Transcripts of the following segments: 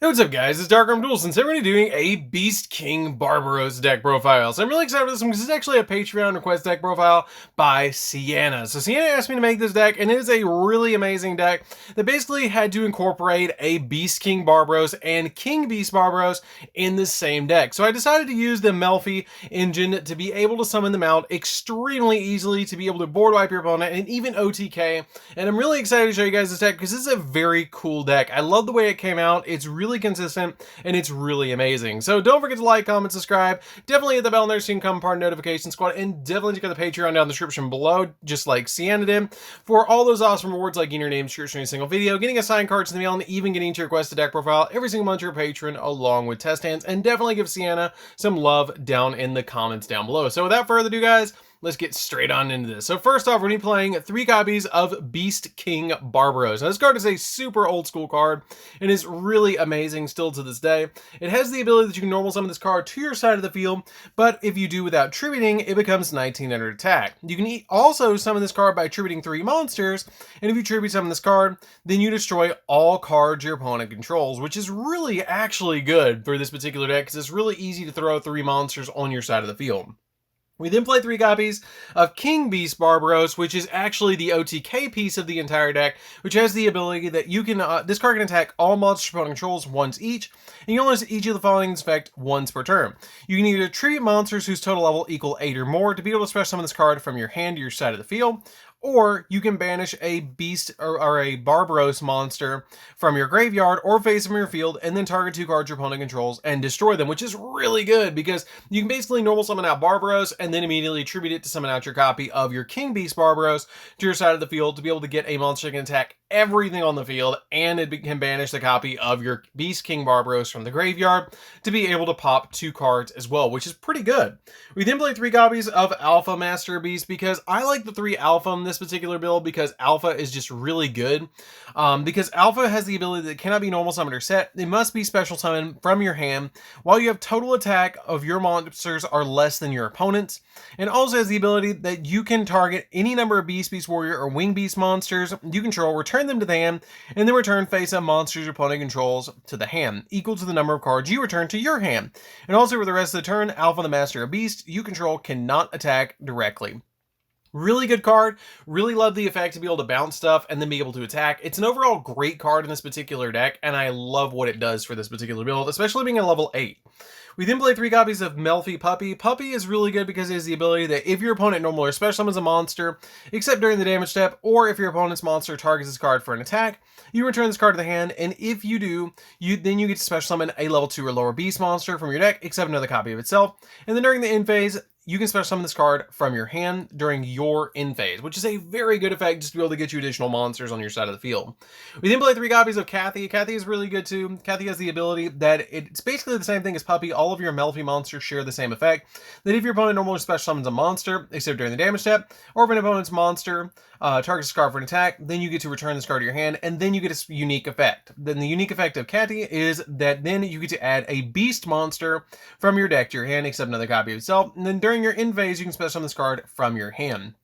Hey, what's up guys, it's DarkArmedDuelist, and today we're going to be doing a Beast King Barbaros deck profile. So I'm really excited for this one because it's actually a Patreon request deck profile by Sienna. So Sienna asked me to make this deck, and it is a really amazing deck that basically had to incorporate a Beast King Barbaros and King Beast Barbaros in the same deck. So I decided to use the Melffy engine to be able to summon them out extremely easily, to be able to board wipe your opponent and even OTK. And I'm really excited to show you guys this deck because this is a very cool deck. I love the way it came out. It's really consistent and it's really amazing. So don't forget to like, comment, subscribe. Definitely hit the bell there so you can come part of the notification squad, and definitely check out the Patreon down in the description below, just like Sienna did, for all those awesome rewards like getting your name searched in a single video, getting assigned cards in the mail, and even getting to request a deck profile every single month to your patron along with test hands. And definitely give Sienna some love down in the comments down below. So without further ado guys, let's get straight on into this. So first off, we're going to be playing 3 copies of Beast King Barbaros. Now this card is a super old school card and is really amazing still to this day. It has the ability that you can normal summon this card to your side of the field, but if you do without tributing, it becomes 1900 attack. You can also summon this card by tributing 3 monsters, and if you tribute summon this card, then you destroy all cards your opponent controls, which is really actually good for this particular deck because it's really easy to throw 3 monsters on your side of the field. We then play 3 copies of King Beast Barbaros, which is actually the OTK piece of the entire deck, which has the ability that you can, this card can attack all monsters your opponent controls once each, and you only use each of the following effect once per turn. You can either tribute monsters whose total level equal 8 or more to be able to special summon this card from your hand to your side of the field, or you can banish a beast or a Barbaros monster from your graveyard or face them in your field and then target 2 cards your opponent controls and destroy them, which is really good because you can basically normal summon out Barbaros and then immediately tribute it to summon out your copy of your King Beast Barbaros to your side of the field to be able to get a monster that can attack everything on the field, and it can banish the copy of your Beast King Barbaros from the graveyard to be able to pop 2 cards as well, which is pretty good. We then play 3 copies of Alpha Master Beast because I like the 3 Alpha in this particular build because Alpha is just really good. Because Alpha has the ability that it cannot be normal summoned or set. It must be special summoned from your hand while you have total attack of your monsters are less than your opponent's, and also has the ability that you can target any number of Beast, Beast Warrior, or Wing Beast monsters you control, return them to the hand, and then return face-up monsters your opponent controls to the hand, equal to the number of cards you return to your hand. And also for the rest of the turn, Alpha the Master of Beast you control cannot attack directly. Really good card. Really love the effect to be able to bounce stuff and then be able to attack. It's an overall great card in this particular deck, and I love what it does for this particular build, especially being a level 8. We then play 3 copies of Melffy Puppy. Puppy is really good because it has the ability that if your opponent normal or special summons a monster, except during the damage step, or if your opponent's monster targets this card for an attack, you return this card to the hand, and if you do, then you get to special summon a level 2 or lower beast monster from your deck, except another copy of itself. And then during the end phase, you can special summon this card from your hand during your end phase, which is a very good effect just to be able to get you additional monsters on your side of the field. We then play 3 copies of Kathy. Kathy is really good too. Kathy has the ability that it's basically the same thing as Puppy. All of your Melffy monsters share the same effect. That if your opponent normally special summons a monster, except during the damage step, or if an opponent's monster targets this card for an attack, then you get to return this card to your hand, and then you get a unique effect. Then the unique effect of Kathy is that then you get to add a beast monster from your deck to your hand, except another copy of itself, and then during your end phase, you can special summon this card from your hand.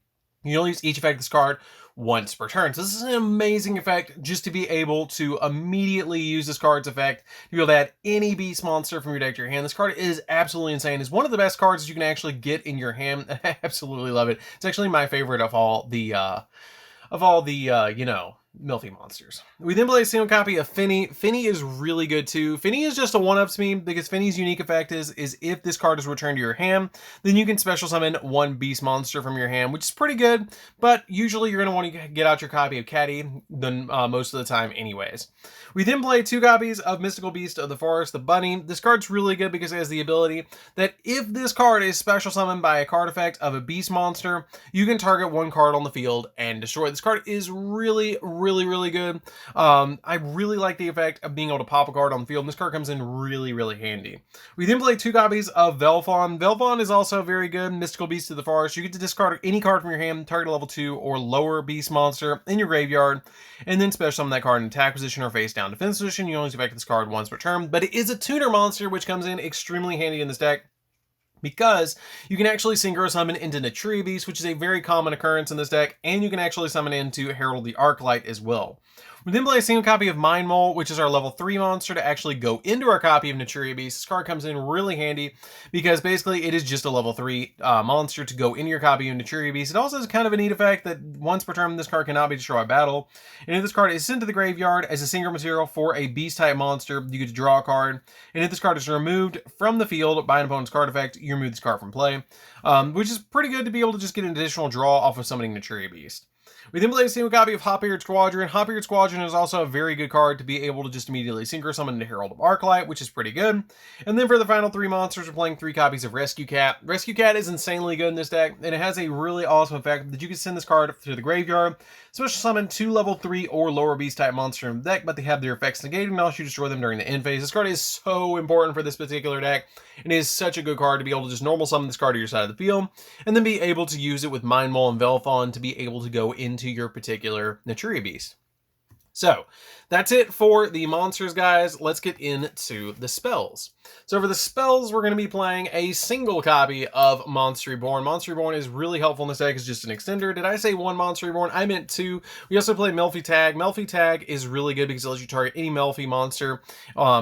You only use each effect of this card once per turn. So this is an amazing effect just to be able to immediately use this card's effect to be able to add any beast monster from your deck to your hand. This card is absolutely insane. It's one of the best cards that you can actually get in your hand. I absolutely love it. It's actually my favorite of all the you know, Melffy monsters. We then play a single copy of Finny. Finny is really good too. Finny is just a 1-ups me because Finny's unique effect is if this card is returned to your hand, then you can special summon 1 beast monster from your hand, which is pretty good, but usually you're going to want to get out your copy of Catty most of the time anyways. We then play 2 copies of Mystical Beast of the Forest, the Bunny. This card's really good because it has the ability that if this card is special summoned by a card effect of a beast monster, you can target 1 card on the field and destroy it. This card is really good. I really like the effect of being able to pop a card on the field, and this card comes in really handy. We then play 2 copies of Velfon. Velfon is also very good. Mystical Beast of the Forest. You get to discard any card from your hand, target a level 2 or lower beast monster in your graveyard, and then special summon that card in attack position or face down defense position. You only effect this card once per turn, but it is a tuner monster, which comes in extremely handy in this deck because you can actually synchro summon into Naturi Beast, which is a very common occurrence in this deck, and you can actually summon into Herald the Arclight as well. We then play a single copy of Mind Mole, which is our level 3 monster to actually go into our copy of Naturia Beast. This card comes in really handy because basically it is just a level 3 monster to go into your copy of Naturia Beast. It also has kind of a neat effect that once per turn this card cannot be destroyed by battle. And if this card is sent to the graveyard as a single material for a beast type monster, you get to draw a card. And if this card is removed from the field by an opponent's card effect, you remove this card from play, which is pretty good to be able to just get an additional draw off of summoning Naturia Beast. We then play a single copy of Hop-Eared Squadron. Hop-Eared Squadron is also a very good card to be able to just immediately synchro summon into Herald of Arclight, which is pretty good. And then for the final 3 monsters, we're playing 3 copies of Rescue Cat. Rescue Cat is insanely good in this deck, and it has a really awesome effect that you can send this card to the graveyard, special summon 2 level 3 or lower beast type monster in the deck, but they have their effects negated unless you destroy them during the end phase. This card is so important for this particular deck. It is such a good card to be able to just normal summon this card to your side of the field, and then be able to use it with Mind Mole and Velthon to be able to go into your particular Naturia Beast. So that's it for the monsters, guys. Let's get into the spells. So for the spells, we're going to be playing a single copy of Monster Reborn. Monster Reborn is really helpful in this deck. It's just an extender. Did I say 1 Monster Reborn? I meant 2. We also play Melffy Tag. Melffy Tag is really good because it lets you target any Melffy monster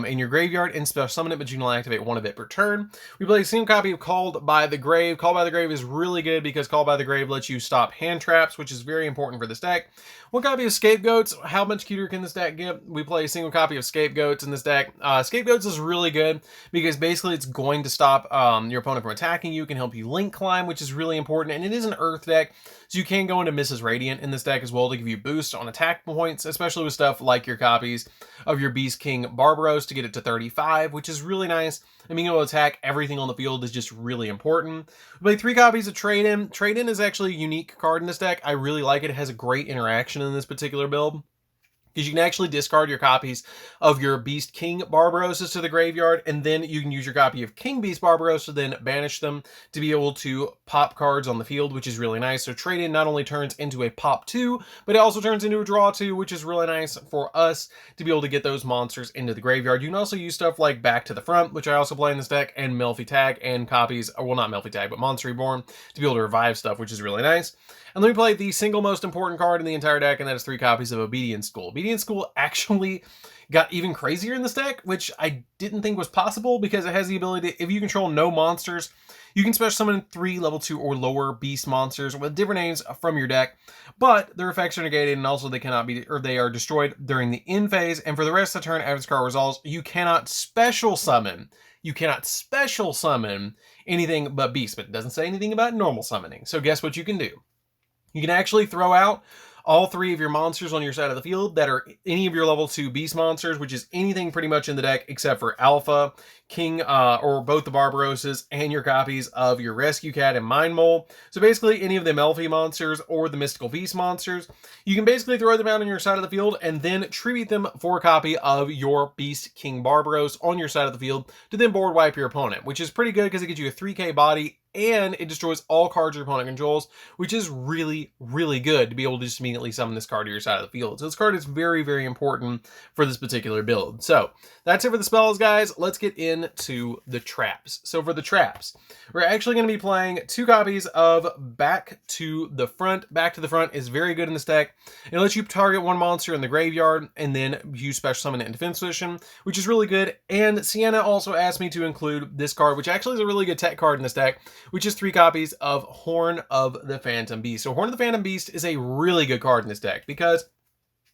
in your graveyard and special summon it, but you can only activate 1 of it per turn. We play a single copy of Called by the Grave. Called by the Grave is really good because Called by the Grave lets you stop hand traps, which is very important for this deck. 1 copy of Scapegoats. How much cuter can this deck get? We play a single copy of Scapegoats in this deck. Scapegoats is really good because basically it's going to stop your opponent from attacking you. It can help you link climb, which is really important, and it is an earth deck, so you can go into Mrs. Radiant in this deck as well to give you boost on attack points, especially with stuff like your copies of your Beast King Barbaros to get it to 35, which is really nice. And being able to attack everything on the field is just really important. We play 3 copies of Trade-In. Trade-In is actually a unique card in this deck. I really like it. It has a great interaction in this particular build, because you can actually discard your copies of your Beast King Barbarosses to the graveyard, and then you can use your copy of King Beast Barbaros to then banish them to be able to pop cards on the field, which is really nice. So Trade-In not only turns into a pop 2, but it also turns into a draw 2, which is really nice for us to be able to get those monsters into the graveyard. You can also use stuff like Back to the Front, which I also play in this deck, and Melffy Tag, and copies, well, not Melffy Tag, but Monster Reborn to be able to revive stuff, which is really nice. And then we play the single most important card in the entire deck, and that is 3 copies of Obedience School. Obedience School actually got even crazier in this deck, which I didn't think was possible because it has the ability to, if you control no monsters, you can special summon 3 level 2 or lower beast monsters with different names from your deck, but their effects are negated, and also they cannot be, or they are destroyed during the end phase. And for the rest of the turn, after this card resolves, you cannot special summon. You cannot special summon anything but beast, but it doesn't say anything about normal summoning. So guess what you can do? You can actually throw out all 3 of your monsters on your side of the field that are any of your level 2 beast monsters, which is anything pretty much in the deck except for Alpha, King, or both the Barbarosses, and your copies of your Rescue Cat and Mind Mole. So basically any of the Melffy monsters or the Mystical Beast monsters, you can basically throw them out on your side of the field and then tribute them for a copy of your Beast King Barbaros on your side of the field to then board wipe your opponent, which is pretty good because it gives you a 3k body and it destroys all cards your opponent controls, which is really, really good to be able to just immediately summon this card to your side of the field. So this card is very, very important for this particular build. So that's it for the spells, guys. Let's get into the traps. So for the traps, we're actually going to be playing 2 copies of Back to the Front. Back to the Front is very good in this deck. It lets you target 1 monster in the graveyard and then you special summon it in defense position, which is really good. And Sienna also asked me to include this card, which actually is a really good tech card in this deck, which is 3 copies of Horn of the Phantom Beast. So Horn of the Phantom Beast is a really good card in this deck because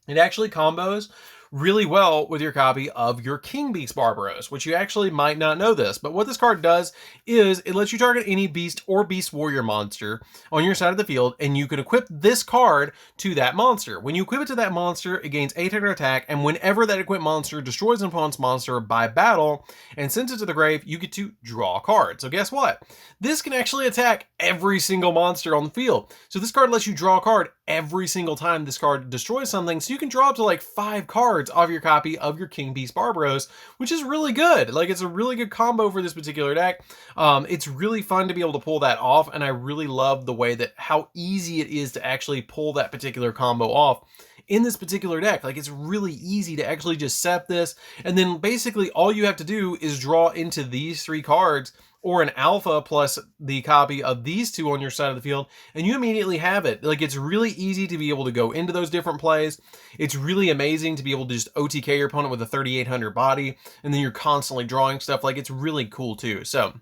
it actually combos really well with your copy of your King Beast Barbaros, which you actually might not know this, but what this card does is it lets you target any beast or beast warrior monster on your side of the field, and you can equip this card to that monster. When you equip it to that monster, it gains 800 attack, and whenever that equipped monster destroys an opponent's monster by battle and sends it to the grave, you get to draw a card. So guess what? This can actually attack every single monster on the field. So this card lets you draw a card every single time this card destroys something, so you can draw up to like 5 cards of your copy of your King Beast Barbaros, which is really good. Like, it's a really good combo for this particular deck. It's really fun to be able to pull that off, and I really love the way that how easy it is to actually pull that particular combo off in this particular deck. Like, it's really easy to actually just set this, and then basically all you have to do is draw into these 3 cards or an alpha plus the copy of these 2 on your side of the field, and you immediately have it. Like, it's really easy to be able to go into those different plays. It's really amazing to be able to just OTK your opponent with a 3800 body, and then you're constantly drawing stuff. Like, it's really cool too. So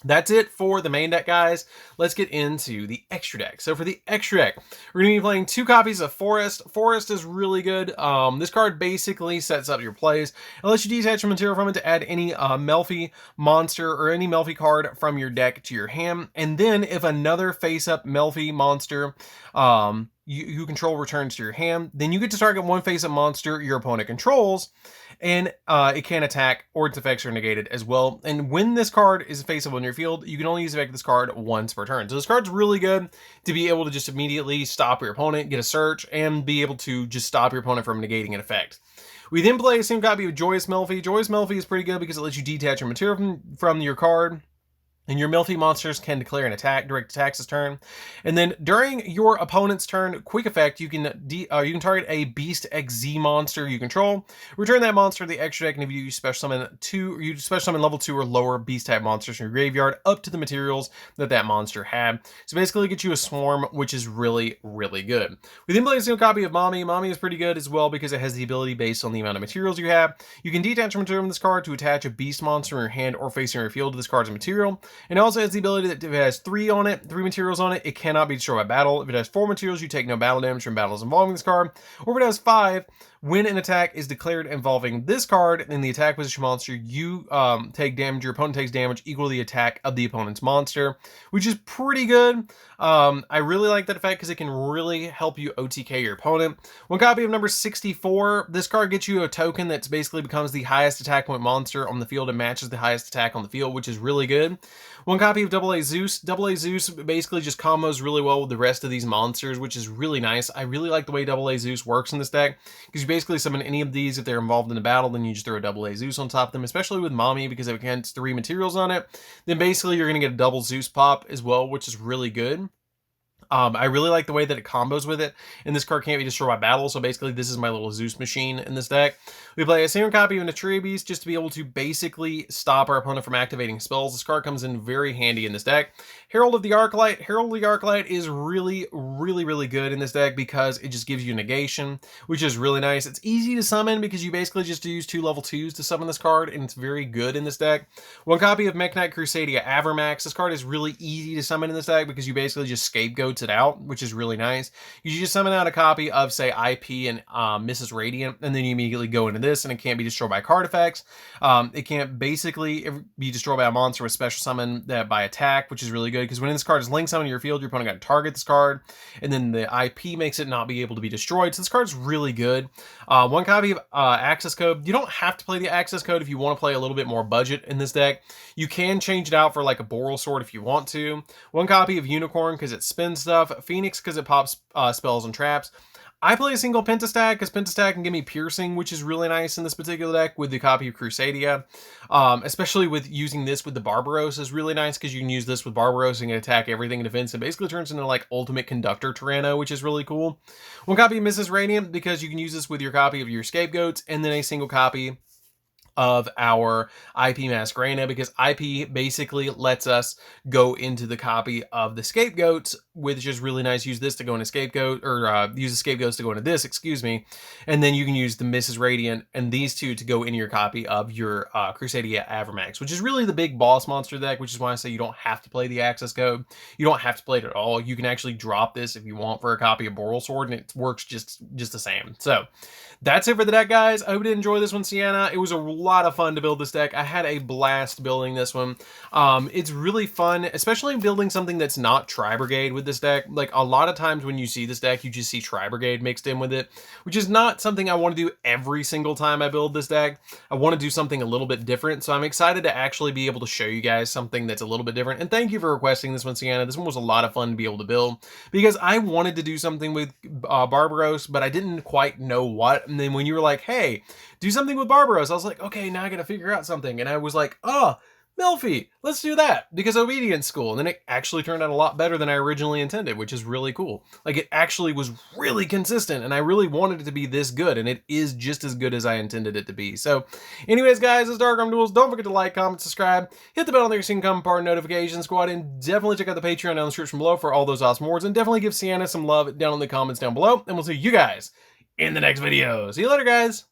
that's it for the main deck, guys. Let's get into the extra deck. So for the extra deck, we're going to be playing 2 copies of Forest. Forest is really good. This card basically sets up your plays. It lets you detach material from it to add any Melffy monster or any Melffy card from your deck to your hand. And then if another face-up Melffy monster you control returns to your hand, then you get to target one face-up monster your opponent controls, and it can attack, or its effects are negated as well. And when this card is face-up on your field, you can only use effect this card once per turn. So this card's really good to be able to just immediately stop your opponent, get a search, and be able to just stop your opponent from negating an effect. We then play a single copy of Joyous Melffy. Joyous Melffy is pretty good because it lets you detach your material from your card, and your Melffy monsters can declare an attack, direct attacks this turn. And then during your opponent's turn, quick effect, you can target a Beast XZ monster you control. Return that monster to the extra deck, and if you special summon level 2 or lower Beast type monsters from your graveyard up to the materials that monster had. So basically, get you a swarm, which is really, really good. We then play a single copy of Mommy. Mommy is pretty good as well because it has the ability based on the amount of materials you have. You can detach from material from this card to attach a Beast monster in your hand or facing your field to this card's material. And it also has the ability that if it has 3 materials on it, it cannot be destroyed by battle. If it has 4 materials, you take no battle damage from battles involving this card. Or if it has 5, when an attack is declared involving this card, in the attack position monster, you take damage, your opponent takes damage equal to the attack of the opponent's monster, which is pretty good. I really like that effect because it can really help you OTK your opponent. One copy of number 64. This card gets you a token that basically becomes the highest attack point monster on the field and matches the highest attack on the field, which is really good. One copy of AA Zeus. AA Zeus basically just combos really well with the rest of these monsters, which is really nice. I really like the way AA Zeus works in this deck, because you basically summon any of these if they're involved in a battle, then you just throw a AA Zeus on top of them, especially with Mommy, because if it has 3 materials on it, then basically you're going to get a double Zeus pop as well, which is really good. I really like the way that it combos with it, and this card can't be destroyed by battle, so basically this is my little Zeus machine in this deck. We play a single copy of Natria Beast just to be able to basically stop our opponent from activating spells. This card comes in very handy in this deck. Herald of the Arclight. Herald of the Arclight is really, really, really good in this deck because it just gives you negation, which is really nice. It's easy to summon because you basically just use 2 level 2s to summon this card, and it's very good in this deck. One copy of Mech Knight Crusadia Avermax. This card is really easy to summon in this deck because you basically just scapegoats it out, which is really nice. You just summon out a copy of, say, IP and Mrs. Radiant, and then you immediately go into this, and it can't be destroyed by card effects. It can't basically be destroyed by a monster with special summon that by attack, which is really good, because when this card is link summoned to your field, your opponent got to target this card, and then the IP makes it not be able to be destroyed. So this card's really good. One copy of Access Code. You don't have to play the Access Code if you want to play a little bit more budget in this deck. You can change it out for like a Boral Sword if you want to. One copy of Unicorn because it spins stuff. Phoenix because it pops spells and traps. I play a single Pentastack because Pentastack can give me Piercing, which is really nice in this particular deck with the copy of Crusadia. Especially with using this with the Barbaros is really nice because you can use this with Barbaros and can attack everything in defense, and basically turns into like Ultimate Conductor Tyranno, which is really cool. One copy of Mrs. Radiant because you can use this with your copy of your Scapegoats, and then a single copy of our IP Masquerena because IP basically lets us go into the copy of the Scapegoats, which is really nice. Use this to go into Scapegoat, or use the Scapegoats to go into this, excuse me, and then you can use the Mrs. Radiant and these 2 to go into your copy of your Crusadia Avermax, which is really the big boss monster deck, which is why I say you don't have to play the Access Code. You don't have to play it at all. You can actually drop this if you want for a copy of Boral Sword, and it works just the same. So that's it for the deck, guys. I hope you did enjoy this one, Sienna. It was a lot of fun to build this deck. I had a blast building this one. It's really fun, especially building something that's not Tri-Brigade with this deck. Like, a lot of times when you see this deck, you just see Tri-Brigade mixed in with it, which is not something I want to do every single time I build this deck. I want to do something a little bit different, so I'm excited to actually be able to show you guys something that's a little bit different. And thank you for requesting this one, Sienna. This one was a lot of fun to be able to build because I wanted to do something with Barbaros, but I didn't quite know what. And then when you were like, hey, do something with Barbaros, I was like, okay, now I gotta figure out something. And I was like, oh, Melffy, let's do that, because obedience school. And then it actually turned out a lot better than I originally intended, which is really cool. Like, it actually was really consistent, and I really wanted it to be this good, and it is just as good as I intended it to be. So, anyways, guys, this is DarkArmedDuelist. Don't forget to like, comment, subscribe, hit the bell on there so you can come part of notifications. Go out and definitely check out the Patreon down in the description below for all those awesome awards, and definitely give Sienna some love down in the comments down below, and we'll see you guys in the next video. See you later, guys.